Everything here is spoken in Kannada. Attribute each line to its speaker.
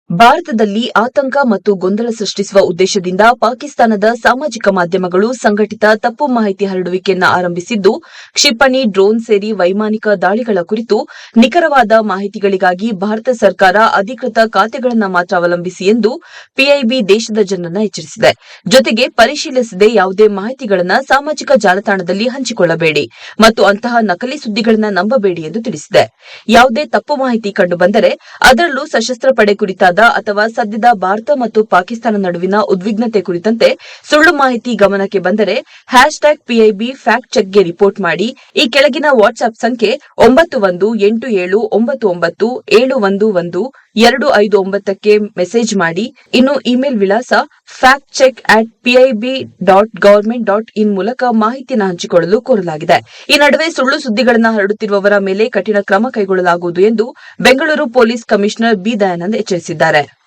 Speaker 1: ಭಾರತದಲ್ಲಿ ಆತಂಕ ಮತ್ತು ಗೊಂದಲ ಸೃಷ್ಟಿಸುವ ಉದ್ದೇಶದಿಂದ ಪಾಕಿಸ್ತಾನದ ಸಾಮಾಜಿಕ ಮಾಧ್ಯಮಗಳು ಸಂಘಟಿತ ತಪ್ಪು ಮಾಹಿತಿ ಹರಡುವಿಕೆಯನ್ನು ಆರಂಭಿಸಿದ್ದು, ಕ್ಷಿಪಣಿ, ಡ್ರೋನ್ ಸೇರಿ ವೈಮಾನಿಕ ದಾಳಿಗಳ ಕುರಿತು ನಿಖರವಾದ ಮಾಹಿತಿಗಳಿಗಾಗಿ ಭಾರತ ಸರ್ಕಾರ ಅಧಿಕೃತ ಖಾತೆಗಳನ್ನು ಮಾತ್ರ ಅವಲಂಬಿಸಿ ಎಂದು ಪಿಐಬಿ ದೇಶದ ಜನರನ್ನು ಎಚ್ಚರಿಸಿದೆ. ಜೊತೆಗೆ ಪರಿಶೀಲಿಸದೆ ಯಾವುದೇ ಮಾಹಿತಿಗಳನ್ನು ಸಾಮಾಜಿಕ ಜಾಲತಾಣದಲ್ಲಿ ಹಂಚಿಕೊಳ್ಳಬೇಡಿ ಮತ್ತು ಅಂತಹ ನಕಲಿ ಸುದ್ದಿಗಳನ್ನು ನಂಬಬೇಡಿ ಎಂದು ತಿಳಿಸಿದೆ. ಯಾವುದೇ ತಪ್ಪು ಮಾಹಿತಿ ಕಂಡುಬಂದರೆ ಅದರಲ್ಲೂ ಸಶಸ್ತ್ರ ಪಡೆ ಕುರಿತಾದ ಅಥವಾ ಸದ್ಯದ ಭಾರತ ಮತ್ತು ಪಾಕಿಸ್ತಾನ ನಡುವಿನ ಉದ್ವಿಗ್ನತೆ ಕುರಿತಂತೆ ಸುಳ್ಳು ಮಾಹಿತಿ ಗಮನಕ್ಕೆ ಬಂದರೆ #PIB ಫ್ಯಾಕ್ಟ್ ಚೆಕ್ಗೆ ರಿಪೋರ್ಟ್ ಮಾಡಿ. ಈ ಕೆಳಗಿನ ವಾಟ್ಸ್ಆಪ್ ಸಂಖ್ಯೆ 918799711259ಕ್ಕೆ ಮೆಸೇಜ್ ಮಾಡಿ. ಇನ್ನು ಇಮೇಲ್ ವಿಳಾಸ factcheck@pib.government.in ಮೂಲಕ ಮಾಹಿತಿಯನ್ನು ಹಂಚಿಕೊಳ್ಳಲು ಕೋರಲಾಗಿದೆ. ಈ ನಡುವೆ ಸುಳ್ಳು ಸುದ್ದಿಗಳನ್ನು ಹರಡುತ್ತಿರುವವರ ಮೇಲೆ ಕಠಿಣ ಕ್ರಮ ಕೈಗೊಳ್ಳಲಾಗುವುದು ಎಂದು Bengaluru police commissioner B. Dayanand ಎಚ್ಚರಿಸಿದ್ದಾರೆ.